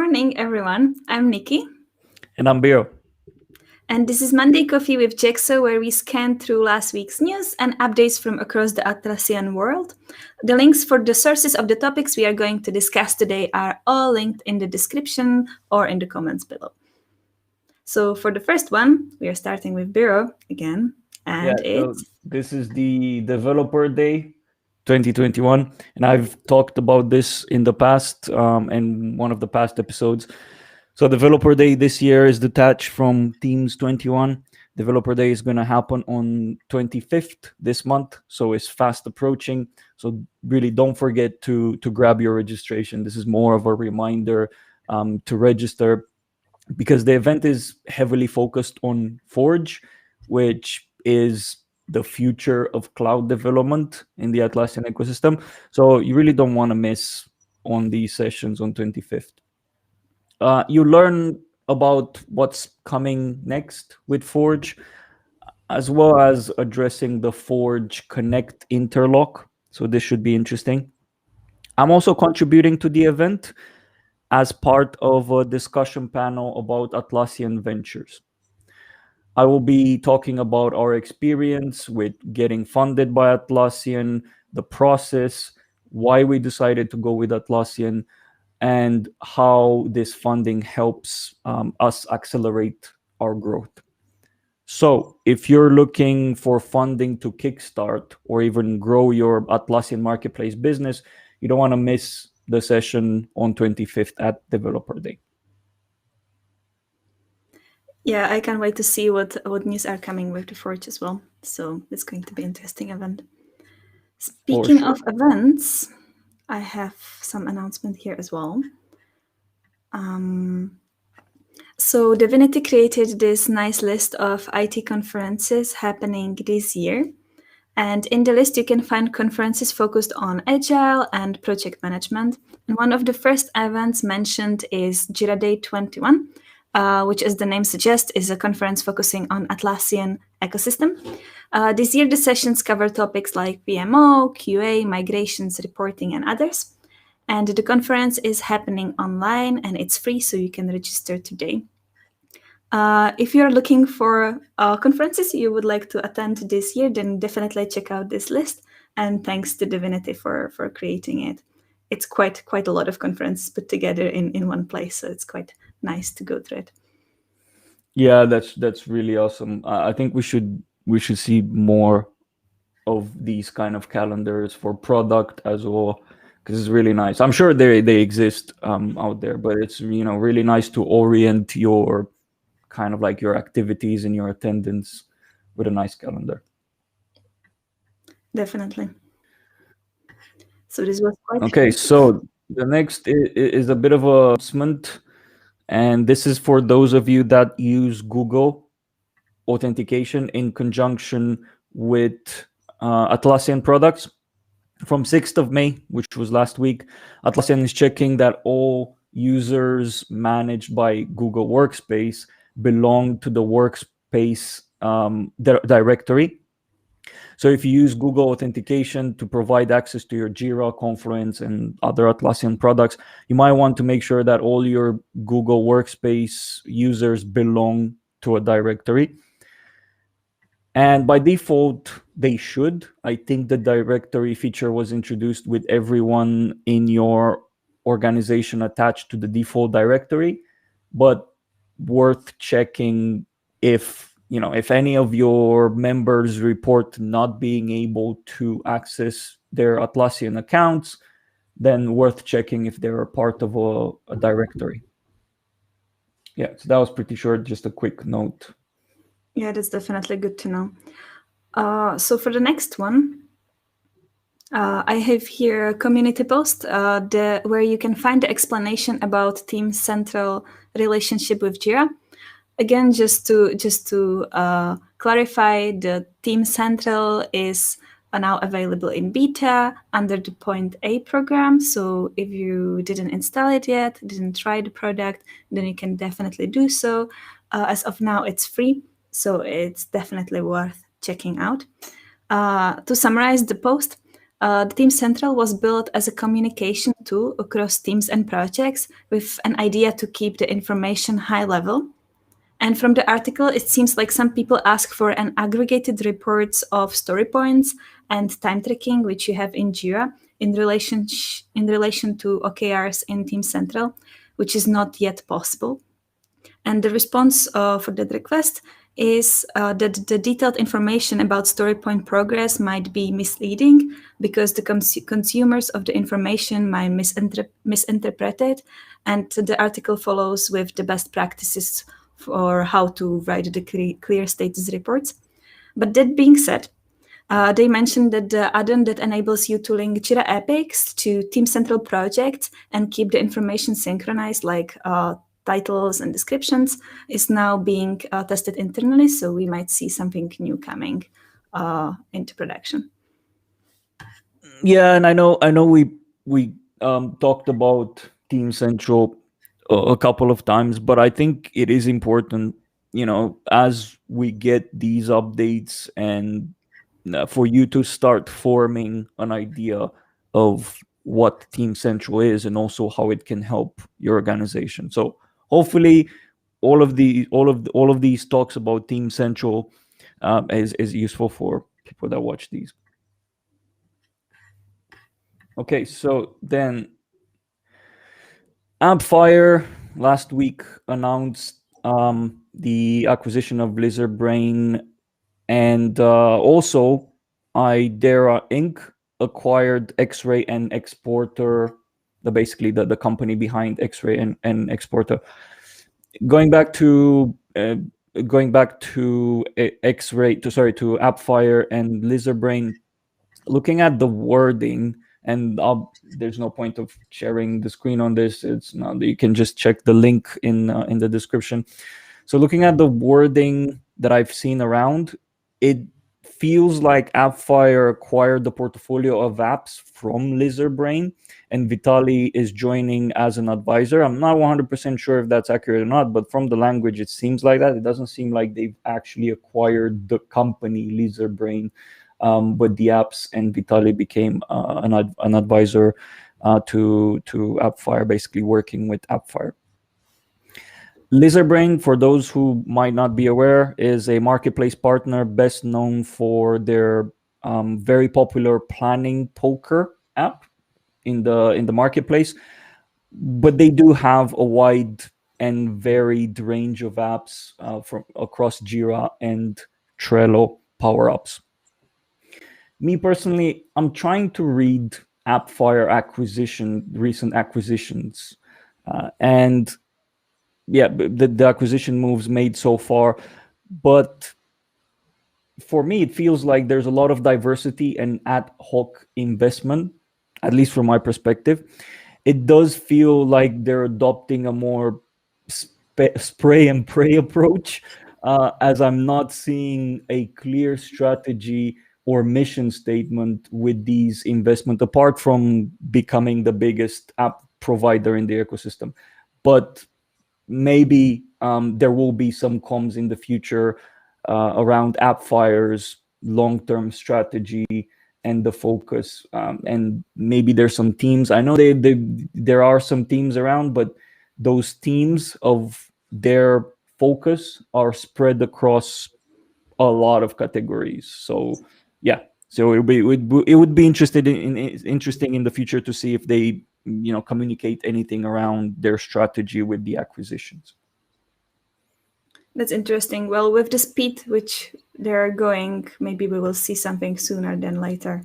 morning, everyone. I'm Nikki. And I'm Biro. And this is Monday Coffee with Jexo, where we scan through last week's news and updates from across the Atlassian world. The links for the sources of the topics we are going to discuss today are all linked in the description or in the comments below. So for the first one, we are starting with Biro again. And so this is the Developer Day 2021. And I've talked about this in the past, in one of the past episodes. So Developer Day this year is detached from Teams 21. Developer Day is going to happen on 25th this month. So it's fast approaching. So really don't forget to grab your registration. This is more of a reminder to register, because the event is heavily focused on Forge, which is the future of cloud development in the Atlassian ecosystem. So you really don't want to miss on these sessions on 25th. You learn about what's coming next with Forge, as well as addressing the Forge Connect interlock. So this should be interesting. I'm also contributing to the event as part of a discussion panel about Atlassian Ventures. I will be talking about our experience with getting funded by Atlassian, the process, why we decided to go with Atlassian, and how this funding helps us accelerate our growth. So if you're looking for funding to kickstart or even grow your Atlassian Marketplace business, you don't want to miss the session on 25th at Developer Day. Yeah, I can't wait to see what news are coming with the Forge as well. So it's going to be an interesting event. Speaking of events, I have some announcement here as well. So Divinity created this nice list of IT conferences happening this year. And in the list, you can find conferences focused on Agile and project management. And one of the first events mentioned is Jira Day 21, which, as the name suggests, is a conference focusing on Atlassian Ecosystem. This year, the sessions cover topics like PMO, QA, migrations, reporting, and others. And the conference is happening online, and it's free, so you can register today. If you're looking for conferences you would like to attend this year, then definitely check out this list. And thanks to Divinity for creating it. It's quite a lot of conferences put together in one place, so it's quite nice to go through it. Yeah, that's really awesome. I think we should see more of these kind of calendars for product as well, because it's really nice. I'm sure they exist out there, but it's really nice to orient your kind of like your activities and your attendance with a nice calendar. Definitely. So this was quite okay. So the next is a bit of a announcement, and this is for those of you that use Google authentication in conjunction with Atlassian products. From 6th of May, which was last week, Atlassian is checking that all users managed by Google Workspace belong to the Workspace directory. So if you use Google authentication to provide access to your Jira, Confluence, and other Atlassian products, you might want to make sure that all your Google Workspace users belong to a directory. And by default, they should. I think the directory feature was introduced with everyone in your organization attached to the default directory, but worth checking if any of your members report not being able to access their Atlassian accounts, then worth checking if they're a part of a directory. Yeah, so that was pretty short, just a quick note. Yeah, that's definitely good to know. So for the next one, I have here a community post where you can find the explanation about Team Central relationship with Jira. Again, just to clarify, the Team Central is now available in beta under the Point A program. So if you didn't install it yet, didn't try the product, then you can definitely do so. As of now, it's free, so it's definitely worth checking out. To summarize the post, The Team Central was built as a communication tool across teams and projects with an idea to keep the information high level. And from the article, it seems like some people ask for an aggregated reports of story points and time tracking, which you have in Jira, in relation to OKRs in Team Central, which is not yet possible. And the response for that request is that the detailed information about story point progress might be misleading because the consumers of the information might misinterpret it. And the article follows with the best practices for how to write the clear status reports. But that being said, they mentioned that the add-on that enables you to link Jira epics to Team Central projects and keep the information synchronized, like titles and descriptions, is now being tested internally. So we might see something new coming into production. Yeah, and I know we talked about Team Central a couple of times, but I think it is important, as we get these updates and for you to start forming an idea of what Team Central is and also how it can help your organization. So hopefully, all of these talks about Team Central is useful for people that watch these. Okay, so then Appfire last week announced the acquisition of Lizard Brain, and also Idera Inc. acquired Xray and Xporter, basically the company behind Xray and Xporter. Going back to Xray to Appfire and Lizard Brain, looking at the wording, and there's no point of sharing the screen on this. It's not. You can just check the link in the description. So looking at the wording that I've seen around, it feels like Appfire acquired the portfolio of apps from Lizard Brain, and Vitali is joining as an advisor. I'm not 100% sure if that's accurate or not, but from the language, it seems like that. It doesn't seem like they've actually acquired the company Lizard Brain, but the apps, and Vitali became an advisor to Appfire, basically working with Appfire. Lizardbrain, for those who might not be aware, is a marketplace partner best known for their very popular planning poker app in the marketplace. But they do have a wide and varied range of apps from across Jira and Trello power-ups. Me personally, I'm trying to read Appfire recent acquisitions, and yeah, the acquisition moves made so far, but for me, it feels like there's a lot of diversity and ad hoc investment, at least from my perspective. It does feel like they're adopting a more spray and pray approach, as I'm not seeing a clear strategy or mission statement with these investment, apart from becoming the biggest app provider in the ecosystem. But maybe there will be some comms in the future around Appfire's long-term strategy and the focus. And maybe there's some teams. I know there are some teams around, but those teams of their focus are spread across a lot of categories. So yeah, so it would be interesting in the future to see if they communicate anything around their strategy with the acquisitions. That's interesting. Well, with the speed which they're going, maybe we will see something sooner than later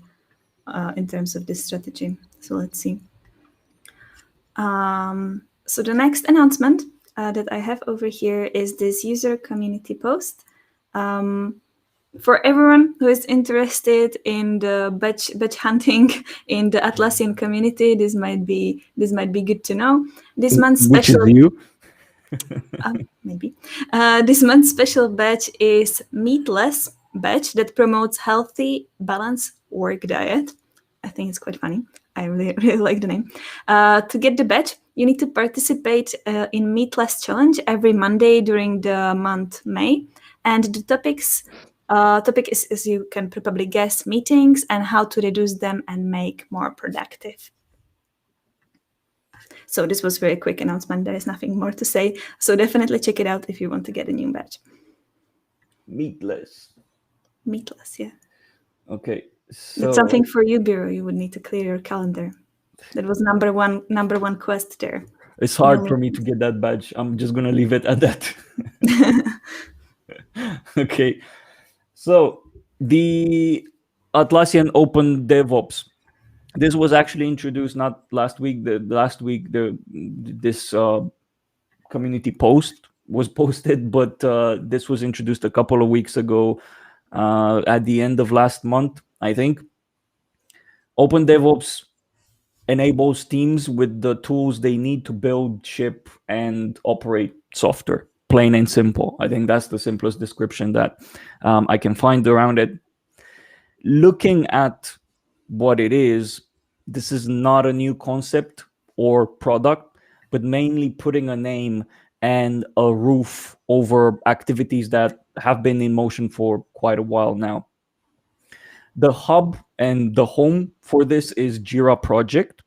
in terms of this strategy. So let's see. So the next announcement that I have over here is this user community post. For everyone who is interested in the badge hunting in the Atlassian community, this might be good to know. This month's special, which is you. Maybe this month's special badge is Meatless badge that promotes healthy, balanced work diet. I think it's quite funny. I really like the name. To get the badge, you need to participate in Meatless challenge every Monday during the month May, and the topics Topic is, as you can probably guess, meetings and how to reduce them and make more productive. So this was a very quick announcement. There is nothing more to say. So definitely check it out if you want to get a new badge. Meatless. Meatless, yeah. Okay. So That's something for you, Biro. You would need to clear your calendar. That was number one quest there. it's hard for me to get that badge. I'm just gonna leave it at that. Okay. So the Atlassian Open DevOps. This was actually introduced not last week. This community post was posted, but this was introduced a couple of weeks ago, at the end of last month, I think. Open DevOps enables teams with the tools they need to build, ship, and operate software. Plain and simple. I think that's the simplest description that I can find around it. Looking at what it is, this is not a new concept or product, but mainly putting a name and a roof over activities that have been in motion for quite a while now. The hub and the home for this is Jira Project,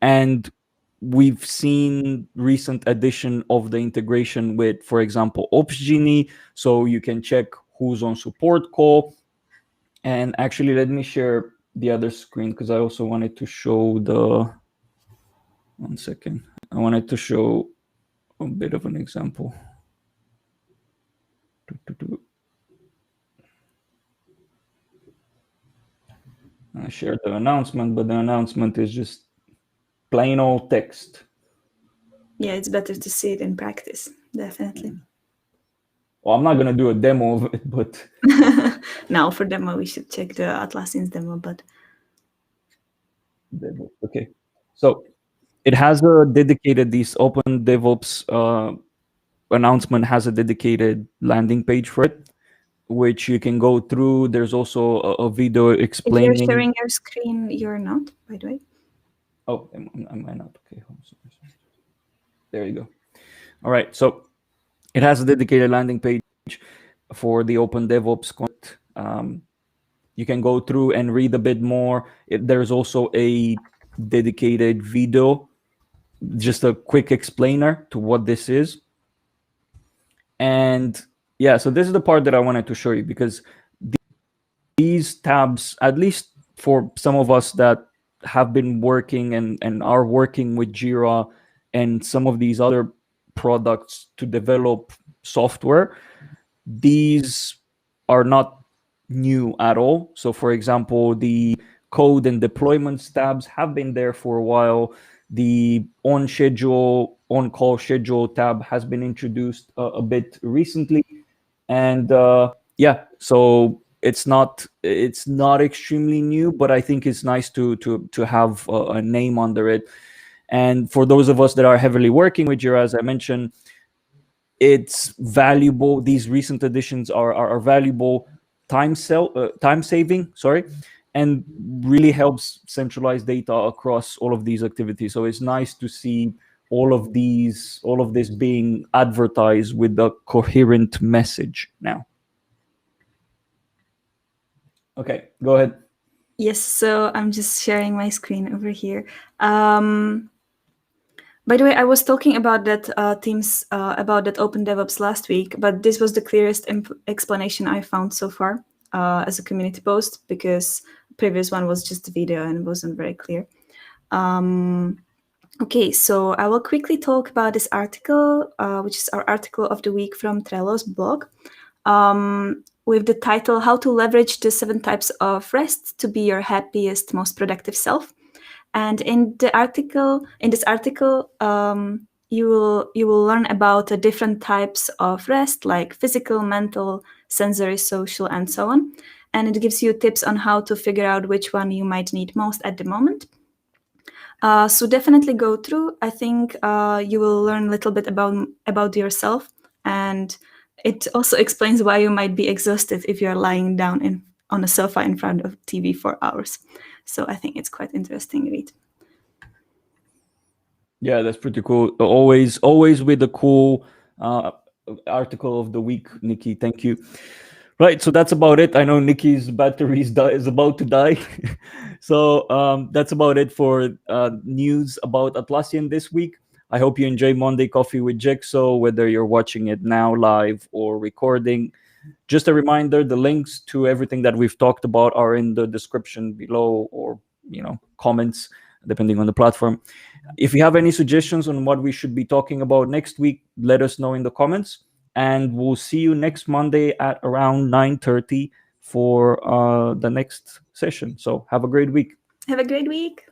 and we've seen recent addition of the integration with, for example, OpsGenie, so you can check who's on support call. And actually, let me share the other screen because I also wanted to show one second. I wanted to show a bit of an example. I shared the announcement, but the announcement is just plain old text. Yeah, it's better to see it in practice, definitely. Well, I'm not going to do a demo of it, but... Now for demo, we should check the Atlassian's demo, but... Okay. So it has a dedicated, this Open DevOps announcement has a dedicated landing page for it, which you can go through. There's also a video explaining... If you're sharing your screen, you're not, by the way. Oh, am I not? Okay. There you go. All right. So it has a dedicated landing page for the Open DevOps content. You can go through and read a bit more. There's also a dedicated video, just a quick explainer to what this is. And yeah, so this is the part that I wanted to show you, because these tabs, at least for some of us that have been working and are working with Jira and some of these other products to develop software, these are not new at all. So for example, the code and deployments tabs have been there for a while. The on call schedule tab has been introduced a bit recently. And yeah, so it's not extremely new, but I think it's nice to have a name under it. And for those of us that are heavily working with Jira, as I mentioned, it's valuable. These recent additions are valuable, time saving, and really helps centralize data across all of these activities. So it's nice to see all of this being advertised with a coherent message now. Okay, go ahead. Yes, so I'm just sharing my screen over here. By the way, I was talking about that about that Open DevOps last week, but this was the clearest explanation I found so far as a community post, because the previous one was just a video and wasn't very clear. Okay, so I will quickly talk about this article, which is our article of the week from Trello's blog, with the title, How to Leverage the 7 Types of Rest to Be Your Happiest, Most Productive Self. And in this article, you will learn about the different types of rest, like physical, mental, sensory, social, and so on. And it gives you tips on how to figure out which one you might need most at the moment. So definitely go through. I think you will learn a little bit about yourself, and it also explains why you might be exhausted if you're lying down on a sofa in front of TV for hours. So I think it's quite interesting read. Yeah, that's pretty cool. Always with the cool article of the week, Nikki. Thank you. Right, so that's about it. I know Nikki's battery is about to die. So that's about it for news about Atlassian this week. I hope you enjoy Monday Coffee with Jexo, whether you're watching it now live or recording. Just a reminder, the links to everything that we've talked about are in the description below, or comments, depending on the platform. If you have any suggestions on what we should be talking about next week, let us know in the comments. And we'll see you next Monday at around 9:30 for the next session. So have a great week. Have a great week.